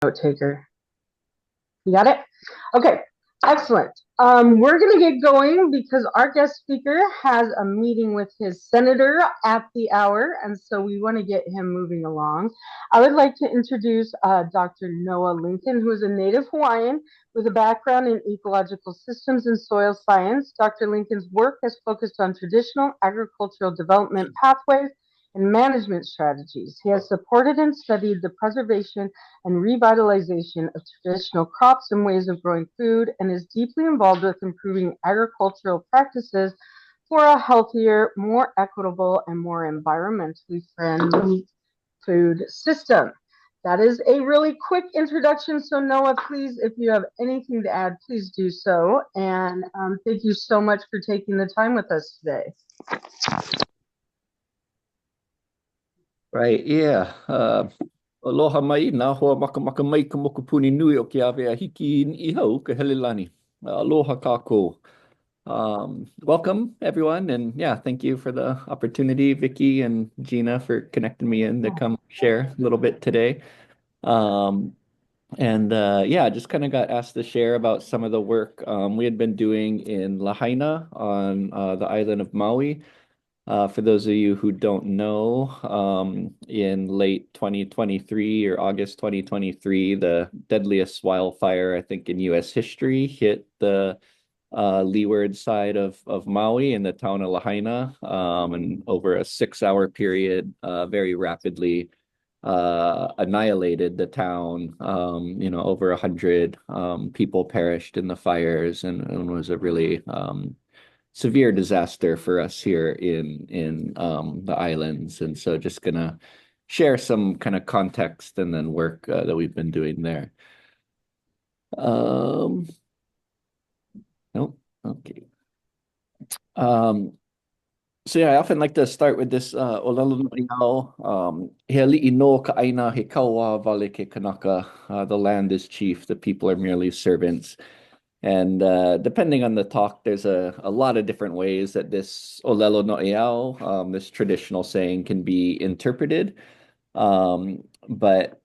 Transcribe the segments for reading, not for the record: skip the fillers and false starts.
note taker. You got it? Okay, excellent. We're going to get going because our guest speaker has a meeting with his senator at the hour, and so we want to get him moving along. I would like to introduce Dr. Noa Lincoln, who is a Native Hawaiian with a background in ecological systems and soil science. Dr. Lincoln's work has focused on traditional agricultural development pathways and management strategies. He has supported and studied the preservation and revitalization of traditional crops and ways of growing food, and is deeply involved with improving agricultural practices for a healthier, more equitable, and more environmentally friendly food system. That is a really quick introduction. So, Noah, please, if you have anything to add, please do so. And thank you so much for taking the time with us today. Right, yeah. Aloha mai, nā hoa maka mai ka mokupuni nui o ke ave a hiki i hau ka helilani. Aloha kākou. Welcome, everyone. And yeah, thank you for the opportunity, Vicky and Gina, for connecting me in to come share a little bit today. Um, yeah, I just kind of got asked to share about some of the work we had been doing in Lahaina on the island of Maui. For those of you who don't know, in late 2023 or August 2023, the deadliest wildfire, I think, in US history hit the leeward side of Maui in the town of Lahaina, and over a 6 hour period, very rapidly annihilated the town. Over 100 people perished in the fires, and was a really severe disaster for us here in the islands. And so just gonna share some kind of context and then work that we've been doing there. Nope. Okay. So yeah, I often like to start with this olelo no he ali'i no ka aina he kaua vale ke kanaka. The land is chief, the people are merely servants. And depending on the talk, there's a lot of different ways that this olelo no this traditional saying, can be interpreted. But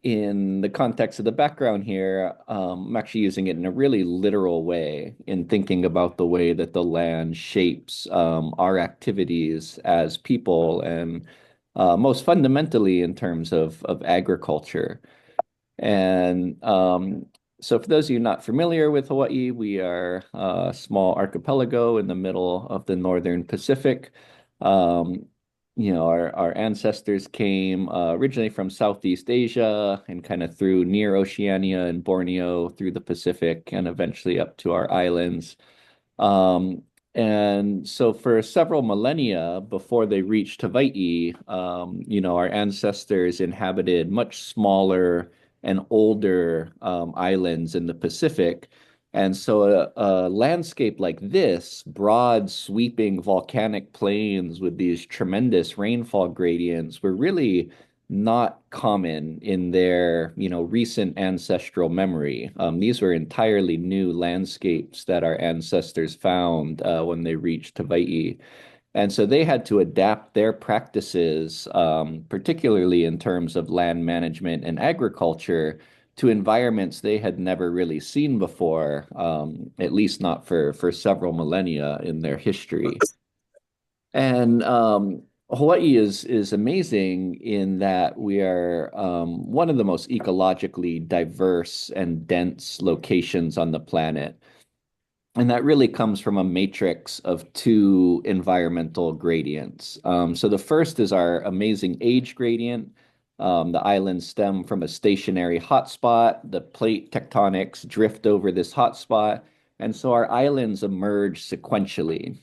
in the context of the background here, I'm actually using it in a really literal way in thinking about the way that the land shapes our activities as people, and most fundamentally in terms of agriculture. And so for those of you not familiar with Hawaii, we are a small archipelago in the middle of the Northern Pacific. Um, our ancestors came originally from Southeast Asia and kind of through near Oceania and Borneo through the Pacific and eventually up to our islands. And so for several millennia before they reached Hawaii, our ancestors inhabited much smaller and older islands in the Pacific. And so a landscape like this, broad, sweeping volcanic plains with these tremendous rainfall gradients, were really not common in their, recent ancestral memory. These were entirely new landscapes that our ancestors found when they reached Hawaii. And so they had to adapt their practices, particularly in terms of land management and agriculture, to environments they had never really seen before, at least not for several millennia in their history. And Hawaii is amazing in that we are one of the most ecologically diverse and dense locations on the planet. And that really comes from a matrix of two environmental gradients. So the first is our amazing age gradient. The islands stem from a stationary hotspot. The plate tectonics drift over this hotspot. And so our islands emerge sequentially.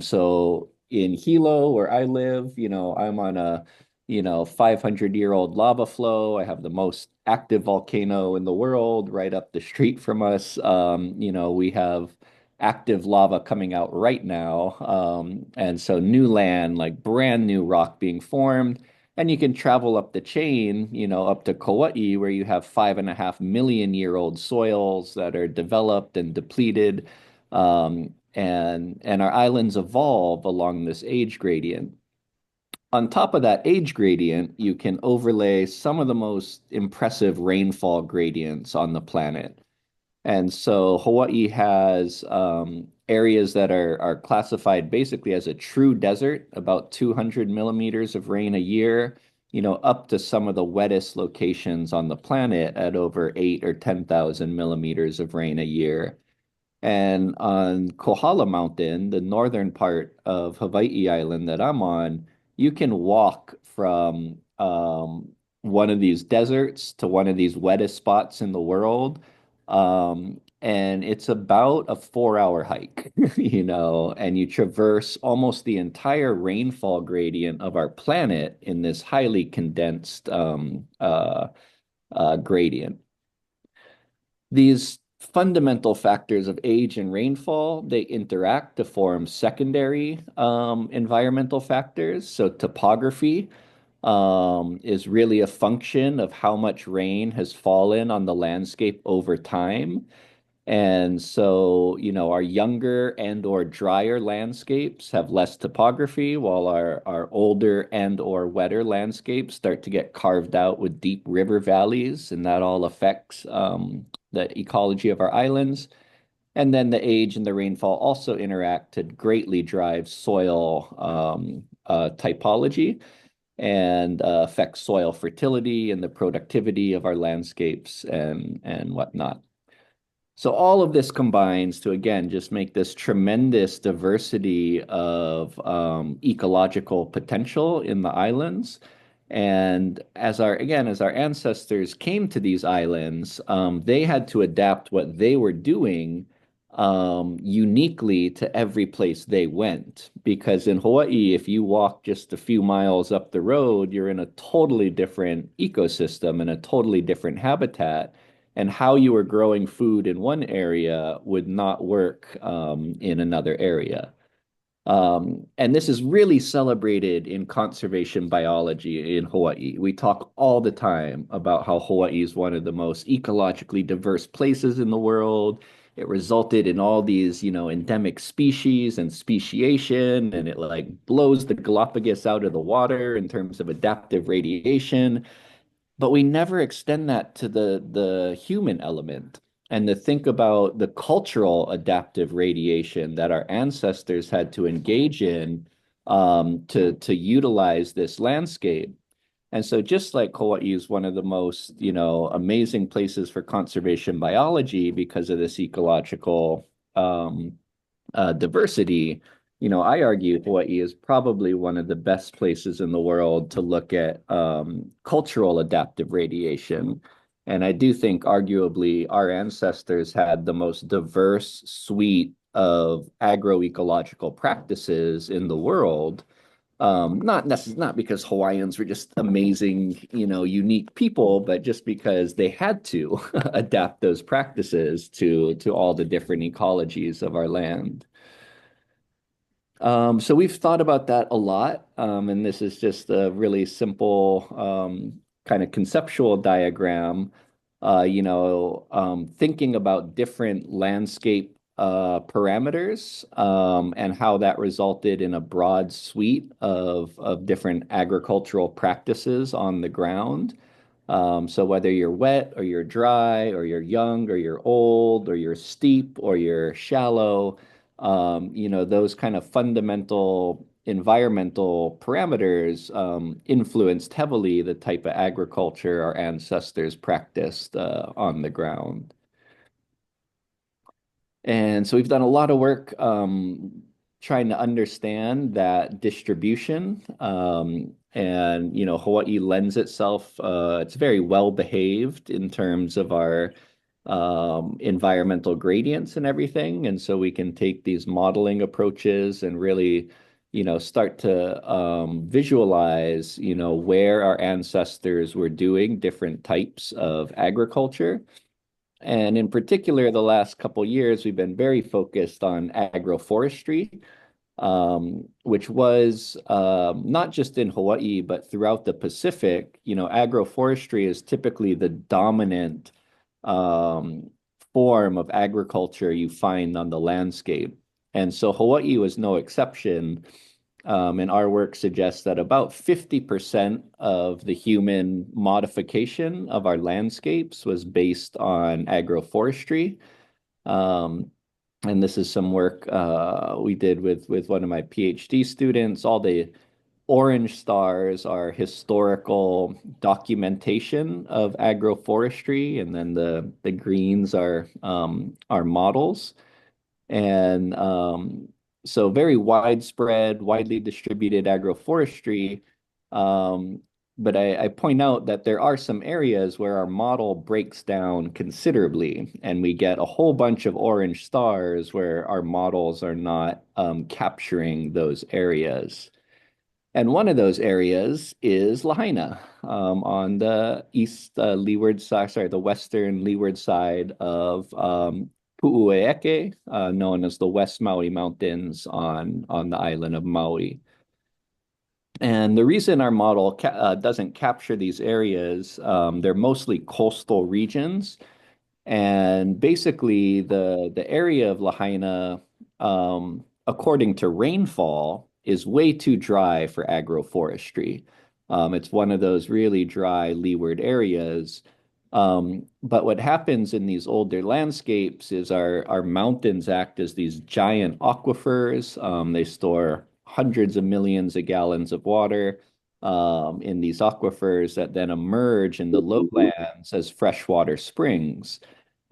So in Hilo, where I live, I'm on a 500-year-old lava flow. I have the most active volcano in the world right up the street from us. We have active lava coming out right now. And so new land, like brand new rock being formed. And you can travel up the chain, up to Kauai, where you have 5.5 million-year-old soils that are developed and depleted. And our islands evolve along this age gradient. On top of that age gradient, you can overlay some of the most impressive rainfall gradients on the planet. And so Hawaii has areas that are classified basically as a true desert, about 200 millimeters of rain a year, up to some of the wettest locations on the planet at over 8 or 10,000 millimeters of rain a year. And on Kohala Mountain, the northern part of Hawaii Island that I'm on, you can walk from one of these deserts to one of these wettest spots in the world. And it's about a 4 hour hike, and you traverse almost the entire rainfall gradient of our planet in this highly condensed gradient. These fundamental factors of age and rainfall, they interact to form secondary environmental factors. So topography is really a function of how much rain has fallen on the landscape over time. And so, our younger and or drier landscapes have less topography, while our older and or wetter landscapes start to get carved out with deep river valleys, and that all affects the ecology of our islands. And then the age and the rainfall also interact to greatly drive soil typology and affect soil fertility and the productivity of our landscapes and whatnot. So all of this combines to, again, just make this tremendous diversity of ecological potential in the islands. And as our ancestors came to these islands, they had to adapt what they were doing uniquely to every place they went. Because in Hawaii, if you walk just a few miles up the road, you're in a totally different ecosystem and a totally different habitat, and how you were growing food in one area would not work in another area. And this is really celebrated in conservation biology in Hawaii. We talk all the time about how Hawaii is one of the most ecologically diverse places in the world. It resulted in all these, endemic species and speciation, and it like blows the Galapagos out of the water in terms of adaptive radiation. But we never extend that to the human element and to think about the cultural adaptive radiation that our ancestors had to engage in to utilize this landscape. And so just like Hawaii is one of the most, amazing places for conservation biology because of this ecological diversity, I argue Hawaii is probably one of the best places in the world to look at cultural adaptive radiation. And I do think arguably our ancestors had the most diverse suite of agroecological practices in the world. Not because Hawaiians were just amazing, unique people, but just because they had to adapt those practices to all the different ecologies of our land. So we've thought about that a lot, and this is just a really simple kind of conceptual diagram, thinking about different landscape parameters and how that resulted in a broad suite of different agricultural practices on the ground. So whether you're wet or you're dry or you're young or you're old or you're steep or you're shallow, those kind of fundamental environmental parameters influenced heavily the type of agriculture our ancestors practiced on the ground. And so we've done a lot of work trying to understand that distribution. And, Hawaii lends itself, it's very well behaved in terms of our environmental gradients and everything. And so we can take these modeling approaches and really, start to visualize, where our ancestors were doing different types of agriculture. And in particular, the last couple years, we've been very focused on agroforestry, which was not just in Hawaii, but throughout the Pacific. Agroforestry is typically the dominant um, form of agriculture you find on the landscape. And so Hawaii was no exception. And our work suggests that about 50% of the human modification of our landscapes was based on agroforestry. Um, and this is some work we did with one of my PhD students. All the orange stars are historical documentation of agroforestry, and then the greens are models. And so very widespread, widely distributed agroforestry. Um, but I point out that there are some areas where our model breaks down considerably, and we get a whole bunch of orange stars where our models are not capturing those areas. And one of those areas is Lahaina, on the east leeward side, sorry, the western leeward side of Pu'ueeke, known as the West Maui Mountains on the island of Maui. And the reason our model doesn't capture these areas, they're mostly coastal regions. And basically, the area of Lahaina, according to rainfall, is way too dry for agroforestry. It's one of those really dry leeward areas. But what happens in these older landscapes is our mountains act as these giant aquifers. They store hundreds of millions of gallons of water in these aquifers that then emerge in the lowlands as freshwater springs.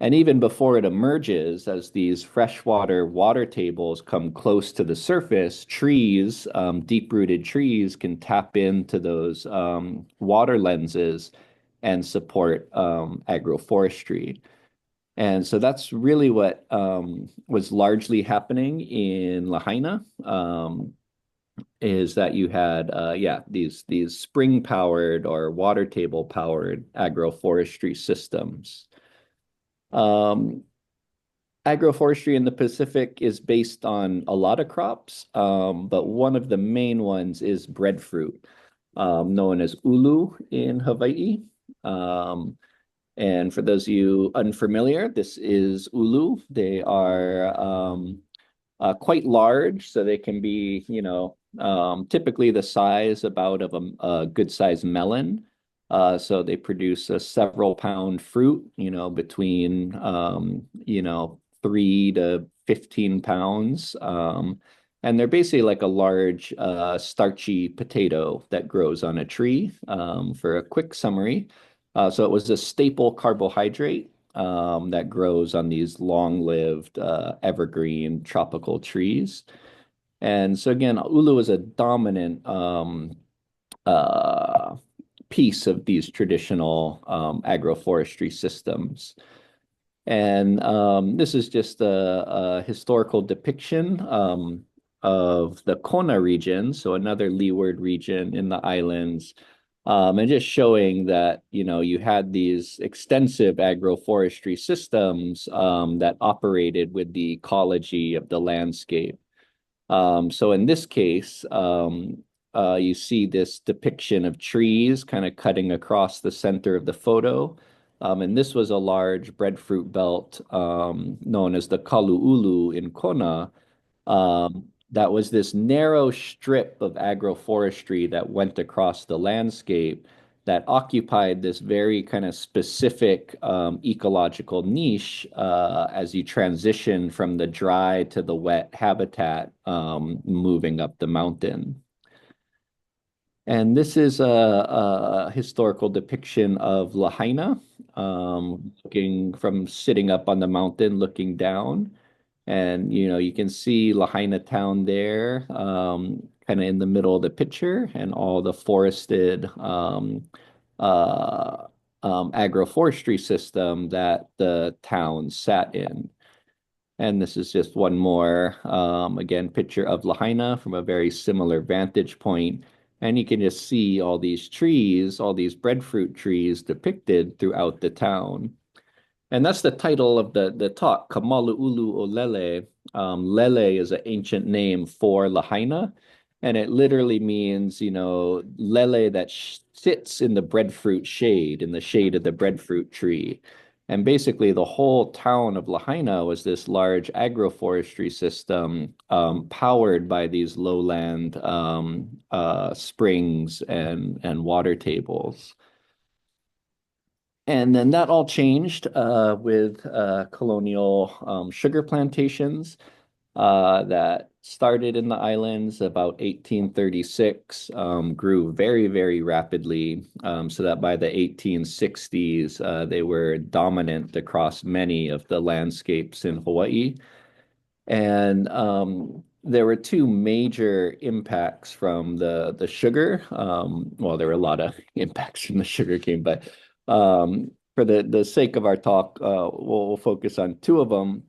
And even before it emerges, as these freshwater water tables come close to the surface, trees, deep-rooted trees, can tap into those water lenses and support agroforestry. And so that's really what was largely happening in Lahaina. Is that you had yeah, these spring powered or water table powered agroforestry systems. Um, Agroforestry in the Pacific is based on a lot of crops, but one of the main ones is breadfruit, known as ulu in Hawaii. Um, and for those of you unfamiliar, this is ulu. They are quite large, so they can be, typically the size about of a good sized melon. So they produce a several pound fruit, between 3 to 15 pounds. And they're basically like a large starchy potato that grows on a tree. For a quick summary, so it was a staple carbohydrate that grows on these long-lived evergreen tropical trees. And so again, ulu is a dominant uh, piece of these traditional agroforestry systems. And this is just a historical depiction of the Kona region, so another leeward region in the islands, and just showing that, you had these extensive agroforestry systems that operated with the ecology of the landscape. So in this case, you see this depiction of trees kind of cutting across the center of the photo. And this was a large breadfruit belt known as the Kalu'ulu in Kona. That was this narrow strip of agroforestry that went across the landscape that occupied this very kind of specific ecological niche as you transition from the dry to the wet habitat moving up the mountain. And this is a historical depiction of Lahaina, looking from sitting up on the mountain, looking down. And, you can see Lahaina town there, kind of in the middle of the picture, and all the forested uh, agroforestry system that the town sat in. And this is just one more, again, picture of Lahaina from a very similar vantage point. And you can just see all these trees, all these breadfruit trees depicted throughout the town. And that's the title of the talk, Kamalu'ulu o Lele. Lele is an ancient name for Lahaina, and it literally means, Lele that sits in the breadfruit shade, in the shade of the breadfruit tree. And basically, the whole town of Lahaina was this large agroforestry system powered by these lowland springs and water tables. And then that all changed with colonial sugar plantations that started in the islands about 1836, grew very, very rapidly, so that by the 1860s, they were dominant across many of the landscapes in Hawaii. And there were two major impacts from the sugar. Well, there were a lot of impacts from the sugar cane, but for the sake of our talk, we'll focus on two of them.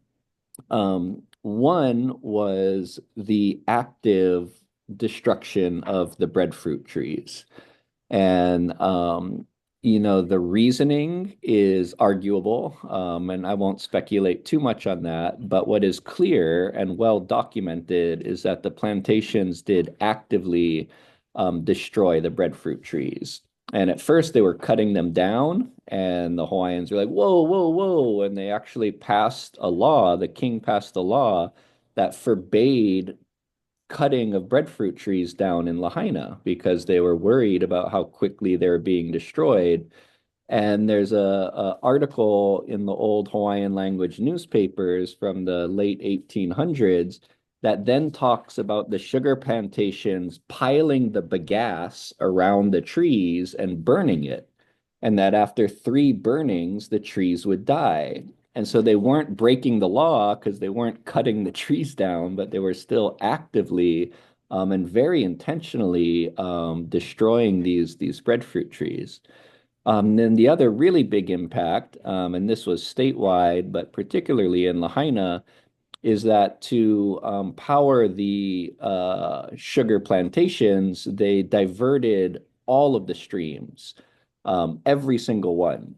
One was the active destruction of the breadfruit trees. And, the reasoning is arguable, and I won't speculate too much on that. But what is clear and well documented is that the plantations did actively destroy the breadfruit trees. And at first, they were cutting them down, and the Hawaiians were like, whoa, whoa, whoa. And they actually passed a law, the king passed a law that forbade cutting of breadfruit trees down in Lahaina because they were worried about how quickly they were being destroyed. And there's a article in the old Hawaiian language newspapers from the late 1800s that then talks about the sugar plantations piling the bagasse around the trees and burning it. And that after three burnings, the trees would die. And so they weren't breaking the law because they weren't cutting the trees down, but they were still actively and very intentionally destroying these breadfruit trees. Then the other really big impact, and this was statewide, but particularly in Lahaina, is that to power the sugar plantations, they diverted all of the streams, every single one.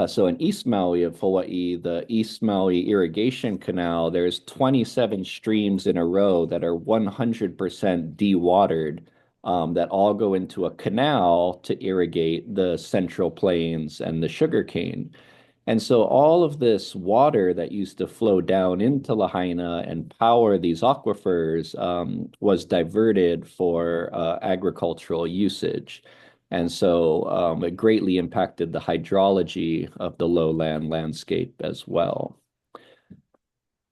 So in East Maui of Hawaii, the East Maui Irrigation Canal, there's 27 streams in a row that are 100% dewatered, that all go into a canal to irrigate the Central Plains and the sugarcane. And so all of this water that used to flow down into Lahaina and power these aquifers was diverted for agricultural usage. And so it greatly impacted the hydrology of the lowland landscape as well.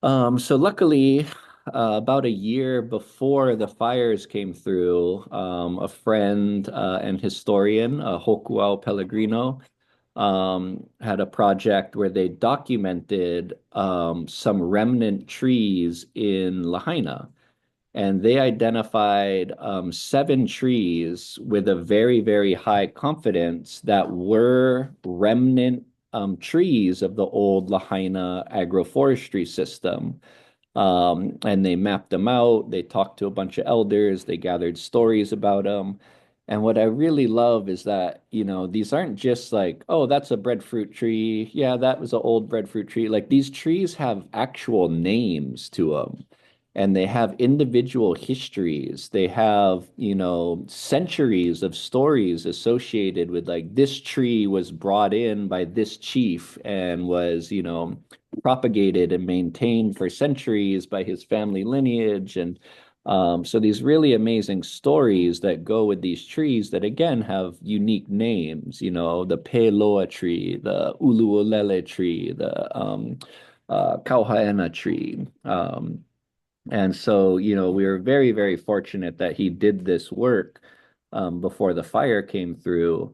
So luckily, about a year before the fires came through, a friend and historian, Hokuau Pellegrino, had a project where they documented some remnant trees in Lahaina. And they identified seven trees with a very, very high confidence that were remnant trees of the old Lahaina agroforestry system. And they mapped them out. They talked to a bunch of elders. They gathered stories about them. And what I really love is that, these aren't just like, oh, that's a breadfruit tree. Yeah, that was an old breadfruit tree. Like these trees have actual names to them, and they have individual histories. They have, centuries of stories associated with like this tree was brought in by this chief and was, propagated and maintained for centuries by his family lineage. And so these really amazing stories that go with these trees that again have unique names, the Peloa tree, the Uluolele tree, the Kauhaena tree. And so, we were very, very fortunate that he did this work before the fire came through,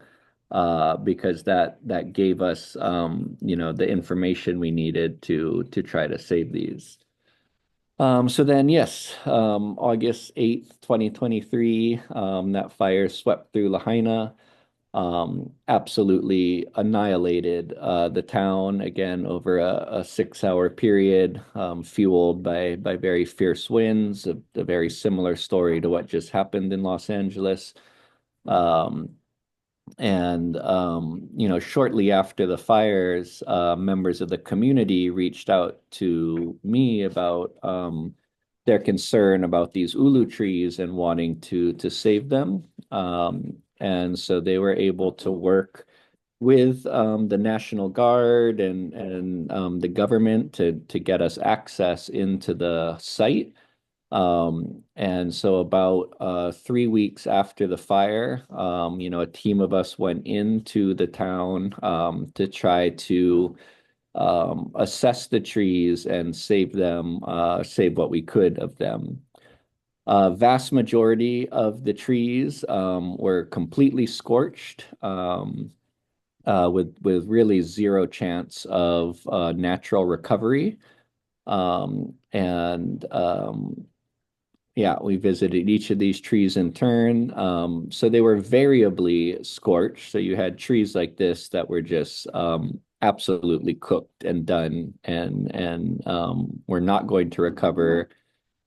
because that gave us, the information we needed to try to save these. So then, yes, August 8th, 2023, that fire swept through Lahaina, absolutely annihilated the town again over a 6-hour period, fueled by very fierce winds, a very similar story to what just happened in Los Angeles. Um, and shortly after the fires, members of the community reached out to me about their concern about these ulu trees and wanting to save them. And so they were able to work with the National Guard and the government to get us access into the site. And so about 3 weeks after the fire, a team of us went into the town to try to assess the trees and save them, save what we could of them. Vast majority of the trees were completely scorched, with really zero chance of natural recovery. And Yeah, we visited each of these trees in turn. So they were variably scorched. So you had trees like this that were just absolutely cooked and done and were not going to recover.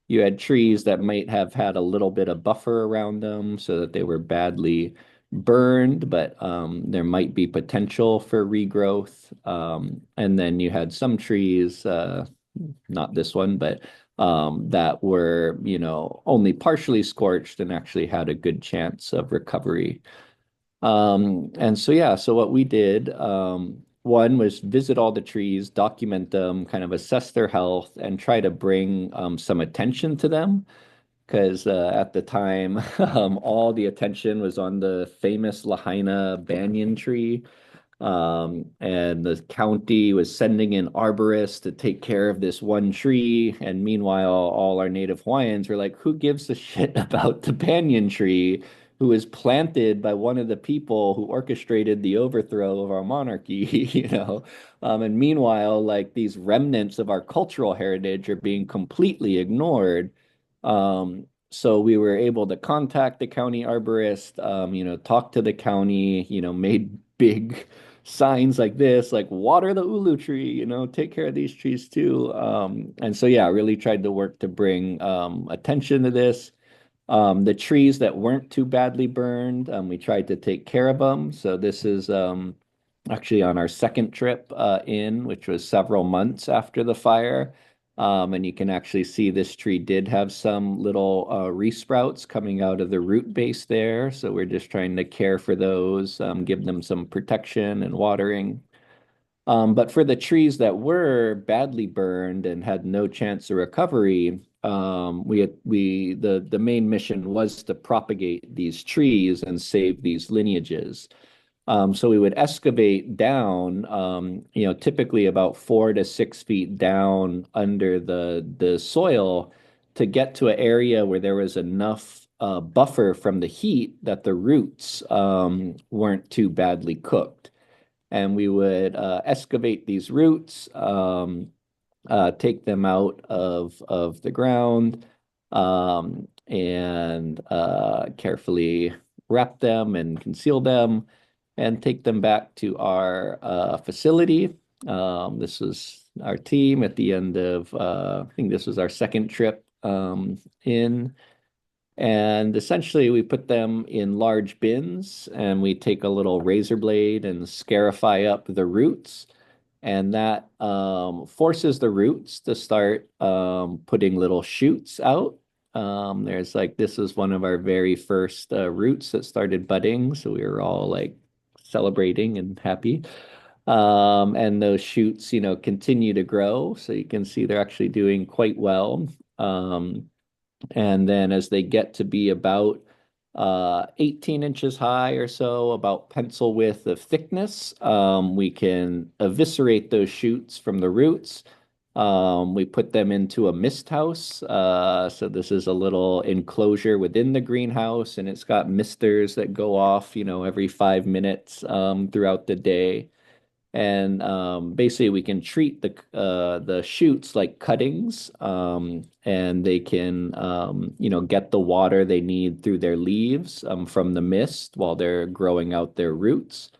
You had trees that might have had a little bit of buffer around them so that they were badly burned, but there might be potential for regrowth. And then you had some trees, not this one, but that were, only partially scorched and actually had a good chance of recovery. And so, yeah, so what we did, one was visit all the trees, document them, kind of assess their health, and try to bring some attention to them. Because at the time, all the attention was on the famous Lahaina banyan tree, and the county was sending in arborists to take care of this one tree. And meanwhile, all our Native Hawaiians were like, who gives a shit about the banyan tree who was planted by one of the people who orchestrated the overthrow of our monarchy, you know? And meanwhile, like these remnants of our cultural heritage are being completely ignored. So we were able to contact the county arborist, talk to the county, made big signs like this, like water the ulu tree, take care of these trees too. And so, yeah, really tried to work to bring attention to this. The trees that weren't too badly burned, we tried to take care of them. So this is actually on our second trip which was several months after the fire. And you can actually see this tree did have some little resprouts coming out of the root base there. So we're just trying to care for those, give them some protection and watering. But for the trees that were badly burned and had no chance of recovery, the main mission was to propagate these trees and save these lineages. So we would excavate down, typically about 4 to 6 feet down under the soil to get to an area where there was enough buffer from the heat that the roots weren't too badly cooked. And we would excavate these roots, take them out of the ground, and carefully wrap them and conceal them, and take them back to our facility. This was our team at the end of, I think this was our second trip in. And essentially, we put them in large bins and we take a little razor blade and scarify up the roots. And that forces the roots to start putting little shoots out. There's like, this is one of our very first roots that started budding. So we were all like celebrating and happy. And those shoots, continue to grow. So you can see they're actually doing quite well. And then as they get to be about 18 inches high or so, about pencil width of thickness, we can eviscerate those shoots from the roots. We put them into a mist house. So this is a little enclosure within the greenhouse, and it's got misters that go off, every 5 minutes throughout the day. And basically, we can treat the shoots like cuttings, and they can get the water they need through their leaves from the mist while they're growing out their roots.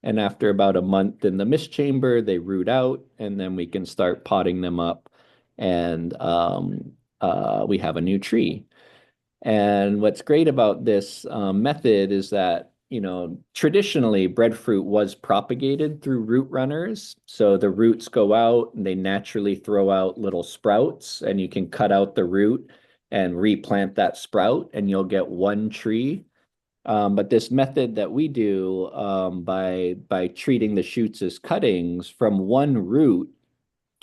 And after about a month in the mist chamber, they root out, and then we can start potting them up, and we have a new tree. And what's great about this method is that, traditionally breadfruit was propagated through root runners. So the roots go out and they naturally throw out little sprouts, and you can cut out the root and replant that sprout, and you'll get one tree. But this method that we do by treating the shoots as cuttings from one root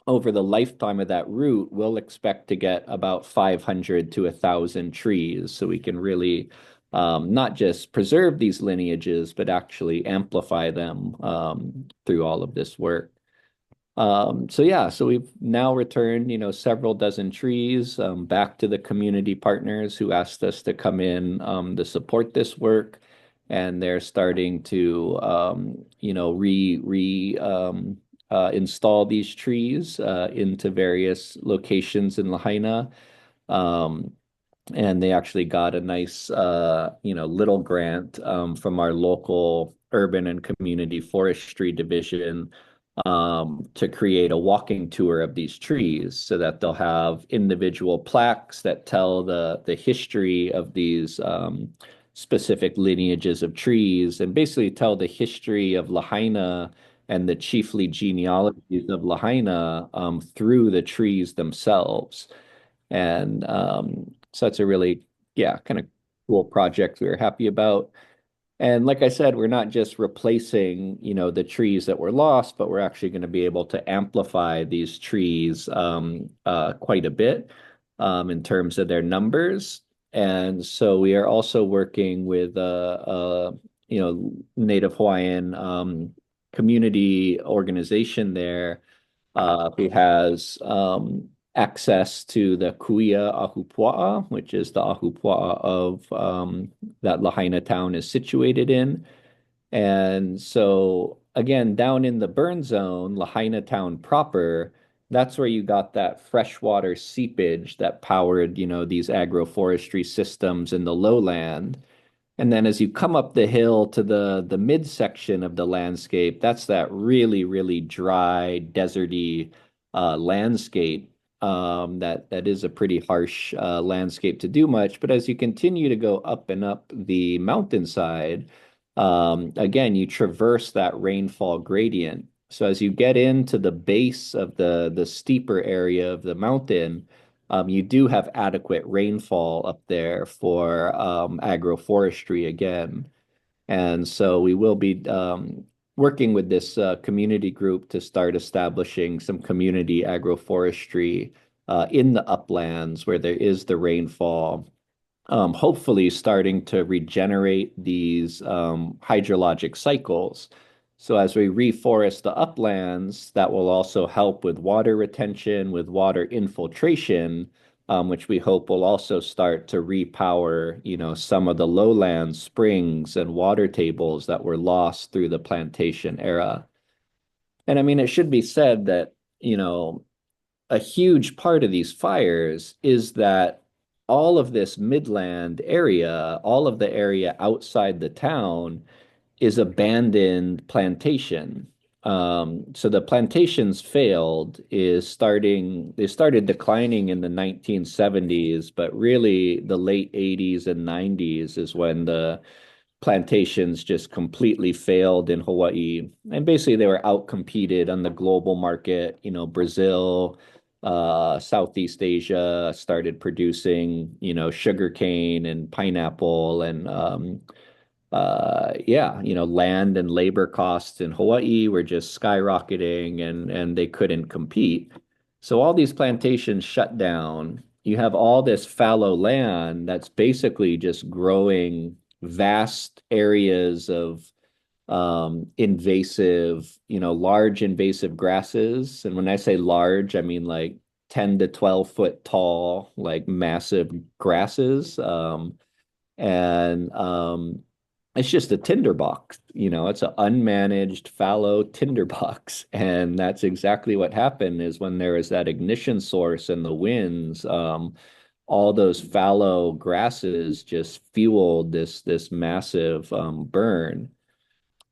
over the lifetime of that root, we'll expect to get about 500 to 1,000 trees. So we can really not just preserve these lineages, but actually amplify them through all of this work. So yeah, so we've now returned, several dozen trees back to the community partners who asked us to come in to support this work, and they're starting to, install these trees into various locations in Lahaina. Um, and they actually got a nice, little grant from our local urban and community forestry division to create a walking tour of these trees so that they'll have individual plaques that tell the history of these specific lineages of trees and basically tell the history of Lahaina and the chiefly genealogies of Lahaina through the trees themselves. And so that's a really, yeah, kind of cool project we were happy about. And like I said, we're not just replacing, the trees that were lost, but we're actually going to be able to amplify these trees quite a bit in terms of their numbers. And so we are also working with Native Hawaiian community organization there who has access to the Kuia Ahupua'a, which is the Ahupua'a of that Lahaina town is situated in. And so, again, down in the burn zone, Lahaina town proper, that's where you got that freshwater seepage that powered, these agroforestry systems in the lowland. And then as you come up the hill to the midsection of the landscape, that's that really, really dry, deserty landscape. That is a pretty harsh landscape to do much. But as you continue to go up and up the mountainside, again, you traverse that rainfall gradient. So as you get into the base of the steeper area of the mountain, you do have adequate rainfall up there for agroforestry again. And so we will be working with this community group to start establishing some community agroforestry in the uplands where there is the rainfall, hopefully starting to regenerate these hydrologic cycles. So as we reforest the uplands, that will also help with water retention, with water infiltration, which we hope will also start to repower, some of the lowland springs and water tables that were lost through the plantation era. And I mean, it should be said that, a huge part of these fires is that all of this midland area, all of the area outside the town, is abandoned plantation. So the plantations failed they started declining in the 1970s, but really the late 80s and 90s is when the plantations just completely failed in Hawaii. And basically they were outcompeted on the global market. Brazil, Southeast Asia started producing, sugarcane and pineapple and yeah, land and labor costs in Hawaii were just skyrocketing and they couldn't compete. So all these plantations shut down. You have all this fallow land that's basically just growing vast areas of invasive, large invasive grasses. And when I say large, I mean like 10 to 12 foot tall, like massive grasses. And It's just a tinderbox, it's an unmanaged fallow tinderbox. And that's exactly what happened is when there is that ignition source and the winds, all those fallow grasses just fueled this massive burn.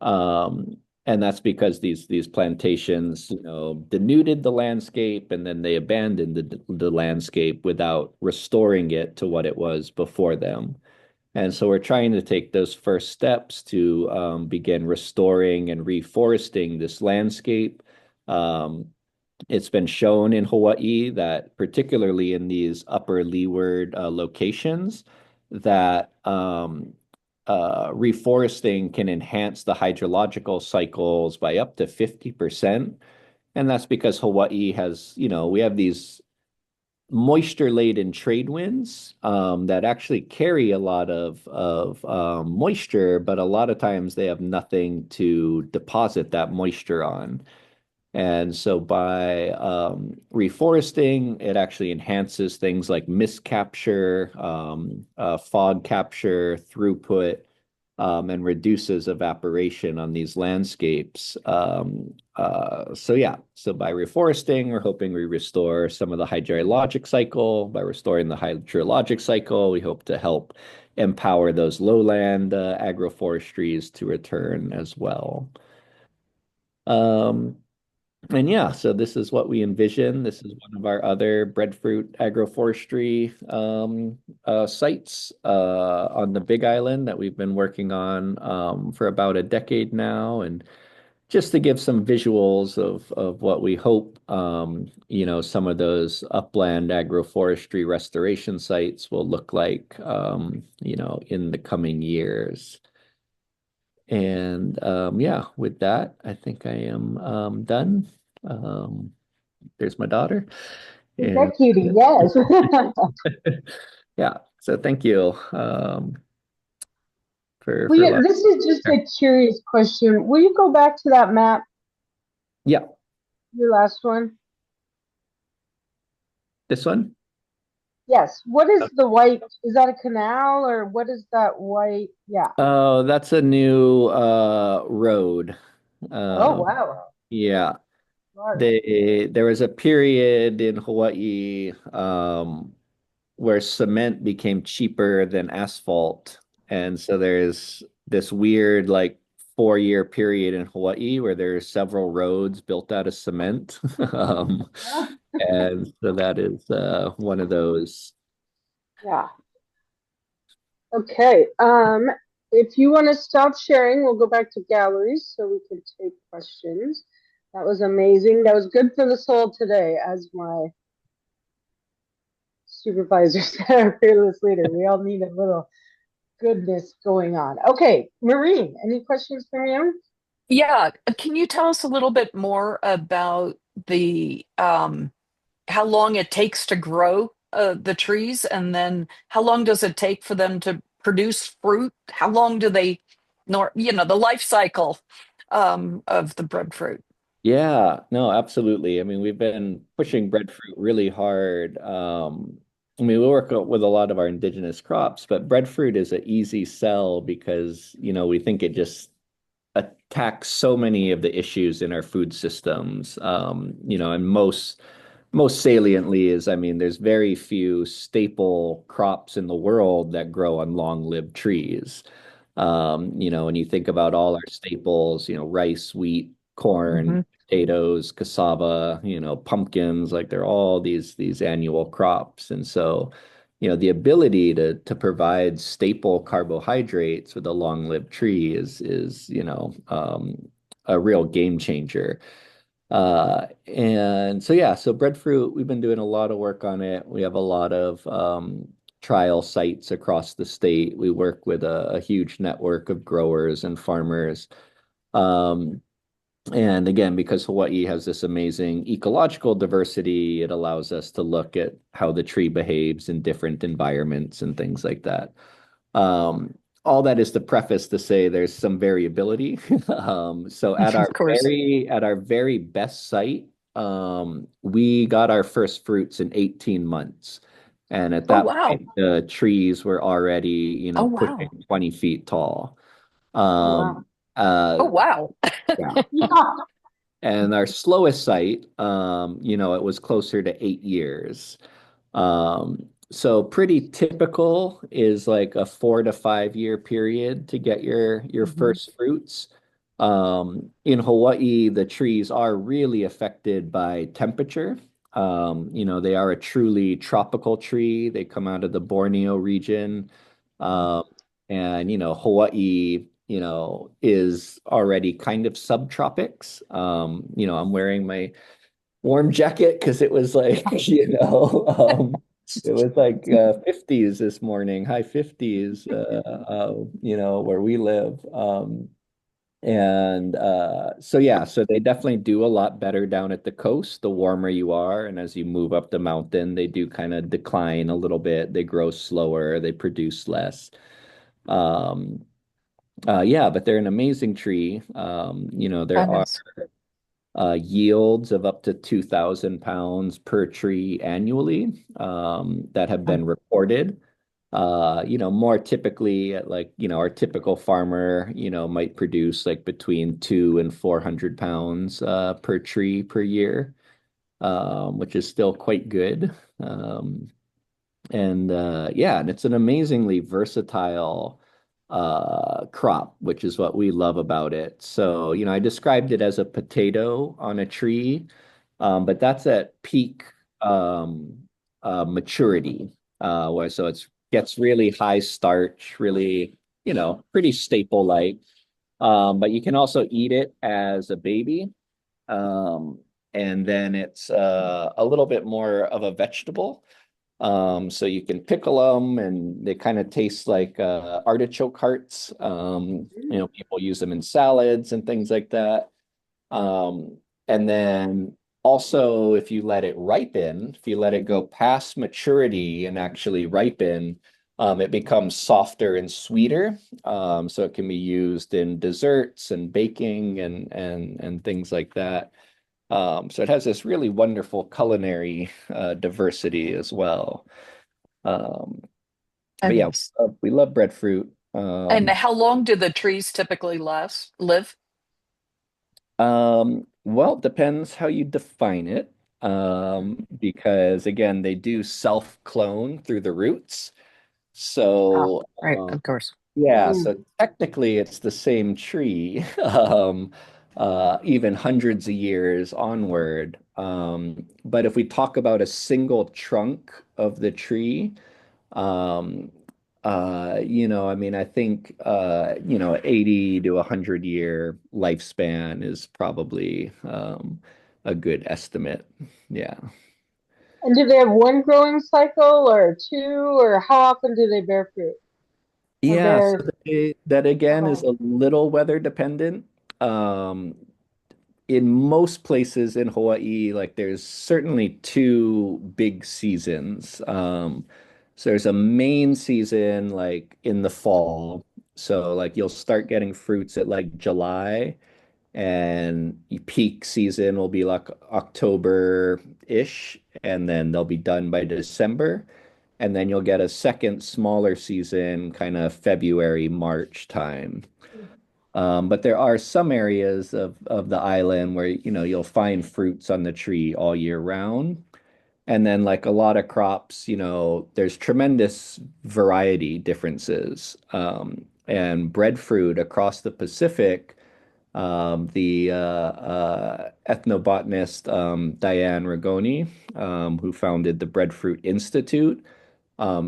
And that's because these plantations, denuded the landscape and then they abandoned the landscape without restoring it to what it was before them. And so we're trying to take those first steps to begin restoring and reforesting this landscape. Um, it's been shown in Hawaii that, particularly in these upper leeward locations, that reforesting can enhance the hydrological cycles by up to 50%. And that's because Hawaii has, we have these moisture-laden trade winds that actually carry a lot of moisture, but a lot of times they have nothing to deposit that moisture on. And so by reforesting, it actually enhances things like mist capture, fog capture, throughput, and reduces evaporation on these landscapes. So yeah, so by reforesting, we're hoping we restore some of the hydrologic cycle. By restoring the hydrologic cycle, we hope to help empower those lowland agroforestries to return as well. Um, and yeah, so this is what we envision. This is one of our other breadfruit agroforestry sites on the Big Island that we've been working on for about a decade now. And just to give some visuals of what we hope, some of those upland agroforestry restoration sites will look like, in the coming years. And yeah, with that, I think I am done. Um, there's my daughter. Is And that cutie? Yes. yeah, so thank you Well, for yeah, allowing. this is just a curious question. Will you go back to that map, Yeah, your last one? this one. Yes. What is the white? Is that a canal or what is that white? Yeah. Oh, that's a new road. Oh, Um, wow. yeah, Large. there was a period in Hawaii where cement became cheaper than asphalt. And so there's this weird, like, 4-year period in Hawaii where there's several roads built out of cement. Huh? And so that is one of those. Yeah. Okay. If you want to stop sharing, we'll go back to galleries so we can take questions. That was amazing. That was good for the soul today, as my supervisor said, our fearless leader. We all need a little goodness going on. Okay, Maureen, any questions from you? Yeah, can you tell us a little bit more about the how long it takes to grow the trees, and then how long does it take for them to produce fruit? How long do they, nor the life cycle of the breadfruit? Yeah, no, absolutely. I mean, we've been pushing breadfruit really hard. I mean, we work with a lot of our indigenous crops, but breadfruit is an easy sell because, we think it just attacks so many of the issues in our food systems. And most saliently is, I mean, there's very few staple crops in the world that grow on long-lived trees. When you think about all our staples, rice, wheat, corn, Hmm. potatoes, cassava, pumpkins, like they're all these annual crops. And so, the ability to provide staple carbohydrates with a long-lived tree is a real game changer. And so yeah, so breadfruit, we've been doing a lot of work on it. We have a lot of trial sites across the state. We work with a huge network of growers and farmers. Um, and again, because Hawaii has this amazing ecological diversity, it allows us to look at how the tree behaves in different environments and things like that. All that is to preface to say there's some variability. So Of course. at our very best site, we got our first fruits in 18 months. And at Oh that wow. point, the trees were already, Oh pushing wow. 20 feet tall. Oh, wow. Um, Oh uh, wow. yeah. Yeah. And our slowest site, it was closer to 8 years. So pretty typical is like a 4 to 5 year period to get your Hmm. first fruits. In Hawaii, the trees are really affected by temperature. They are a truly tropical tree. They come out of the Borneo region. Um, and Hawaii, is already kind of subtropics. I'm wearing my warm jacket because it was like, It was like 50s this morning, high 50s, where we live. And so yeah, so they definitely do a lot better down at the coast, the warmer you are. And as you move up the mountain, they do kind of decline a little bit. They grow slower, they produce less. Um, yeah, but they're an amazing tree. There are Goodness. yields of up to 2,000 pounds per tree annually that have been reported. More typically, like, our typical farmer, might produce like between 200 and 400 pounds per tree per year, which is still quite good. And yeah, and it's an amazingly versatile crop, which is what we love about it. So, I described it as a potato on a tree, but that's at peak maturity, where so it's gets really high starch, really, pretty staple-like. But you can also eat it as a baby. Um, and then it's a little bit more of a vegetable. So you can pickle them and they kind of taste like artichoke hearts. People use them in salads and things like that. And then also, if you let it ripen, if you let it go past maturity and actually ripen, it becomes softer and sweeter. So it can be used in desserts and baking and things like that. So it has this really wonderful culinary diversity as well. Um, but yeah, Goodness. we love breadfruit. And how long do the trees typically live? Well, depends how you define it. Because again, they do self-clone through the roots. Ah, So, right, of course. yeah, Mm. so technically it's the same tree, even hundreds of years onward. But if we talk about a single trunk of the tree, um, I mean, I think 80 to 100 year lifespan is probably a good estimate. Yeah. And do they have one growing cycle or two, or how often do they bear fruit or Yeah, so bear? that again is Oh, a little weather dependent. Um, in most places in Hawaii, like there's certainly two big seasons. So there's a main season like in the fall. So like you'll start getting fruits at like July, and peak season will be like October-ish, and then they'll be done by December. And then you'll get a second smaller season kind of February, March time. But there are some areas of the island where you'll find fruits on the tree all year round. And then like a lot of crops, there's tremendous variety differences. And breadfruit across the Pacific, the ethnobotanist Diane Ragoni, who founded the Breadfruit Institute,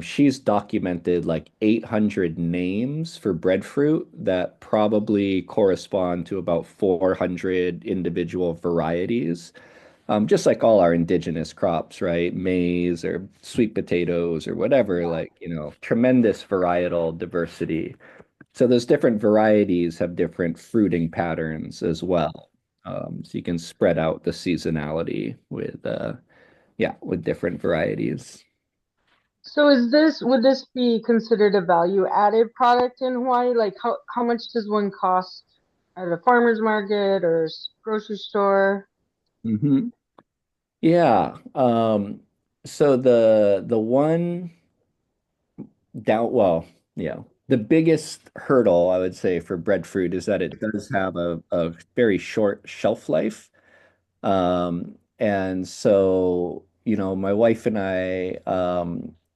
she's documented like 800 names for breadfruit that probably correspond to about 400 individual varieties. Just like all our indigenous crops, right? Maize or sweet potatoes or whatever, like, tremendous varietal diversity. So those different varieties have different fruiting patterns as well. So you can spread out the seasonality with different varieties. so would this be considered a value added product in Hawaii? Like how much does one cost at a farmer's market or grocery store? hmm Yeah. So the one down, well, the biggest hurdle I would say for breadfruit is that it does have a very short shelf life. And so, my wife and I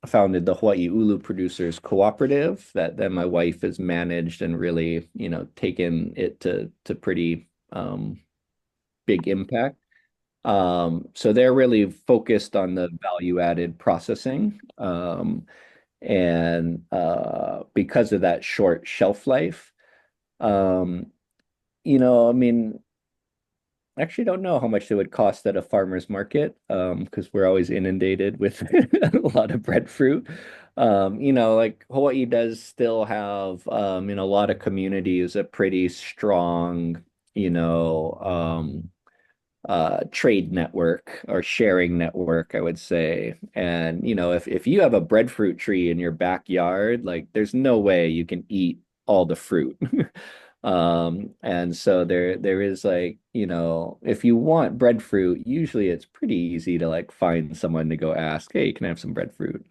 founded the Hawaii Ulu Producers Cooperative that then my wife has managed and really, taken it to pretty big impact. So they're really focused on the value added processing. And because of that short shelf life, I mean, actually don't know how much it would cost at a farmer's market, because we're always inundated with a lot of breadfruit. Like Hawaii does still have, in a lot of communities, a pretty strong, you know, trade network or sharing network, I would say. And, if you have a breadfruit tree in your backyard, like there's no way you can eat all the fruit. And so there is like, if you want breadfruit, usually it's pretty easy to like find someone to go ask, hey, can I have some breadfruit?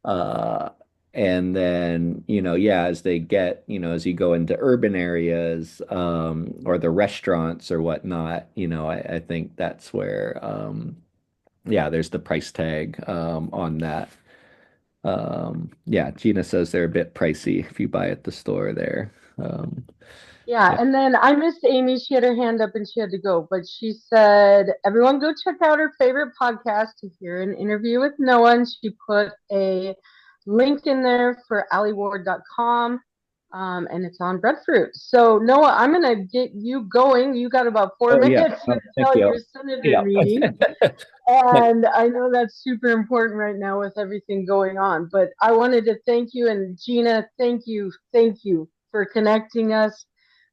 Uh, and then, yeah, as they get, as you go into urban areas, or the restaurants or whatnot, I think that's where, yeah, there's the price tag, on that. Yeah, Gina says they're a bit pricey if you buy at the store there. Yeah, Yeah. and then I missed Amy. She had her hand up and she had to go, but she said, everyone go check out her favorite podcast to hear an interview with Noah. And she put a link in there for alieward.com, and it's on breadfruit. So, Noah, I'm going to get you going. You got about four Oh yeah. minutes Oh, thank until you. your senator Yeah. meeting. And I know that's super important right now with everything going on. But I wanted to thank you. And Gina, thank you for connecting us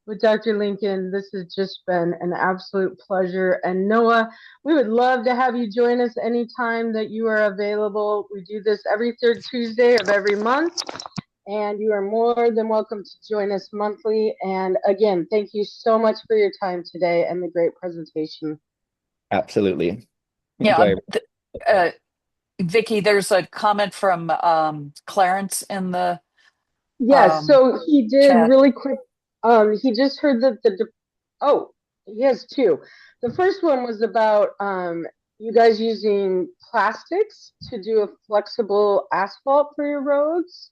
with Dr. Lincoln. This has just been an absolute pleasure. And Noah, we would love to have you join us anytime that you are available. We do this every third Tuesday of every month. And you are more than welcome to join us monthly. And again, thank you so much for your time today and the great presentation. Absolutely. Yeah, Enjoy. uh, Vicky, there's a comment from Clarence in the Yes, um, so he did chat. really quick. He just heard that oh, he has two. The first one was about you guys using plastics to do a flexible asphalt for your roads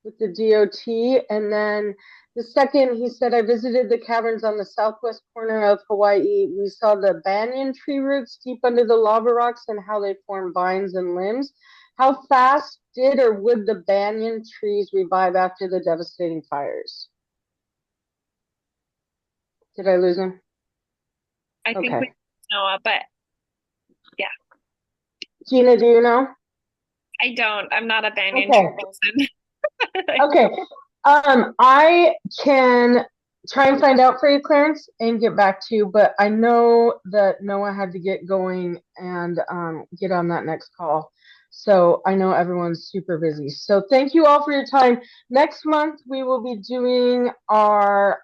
with the DOT. And then the second, he said, I visited the caverns on the southwest corner of Hawaii. We saw the banyan tree roots deep under the lava rocks and how they form vines and limbs. How fast did or would the banyan trees revive after the devastating fires? Did I lose him? I think we Okay. Noah, but yeah, Gina, do you know? I don't. I'm not a banyan Okay. tree person. Okay. I can try and find out for you, Clarence, and get back to you, but I know that Noah had to get going and get on that next call. So I know everyone's super busy. So thank you all for your time. Next month, we will be doing our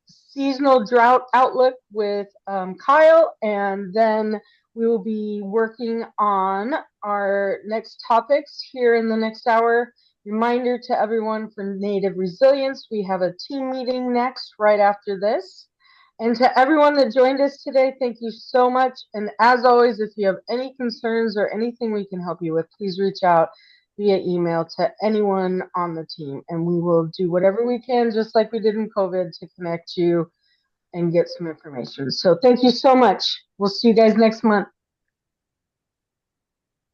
seasonal drought outlook with Kyle, and then we will be working on our next topics here in the next hour. Reminder to everyone for Native Resilience, we have a team meeting next right after this. And to everyone that joined us today, thank you so much. And as always, if you have any concerns or anything we can help you with, please reach out via email to anyone on the team. And we will do whatever we can, just like we did in COVID, to connect you and get some information. So thank you so much. We'll see you guys next month.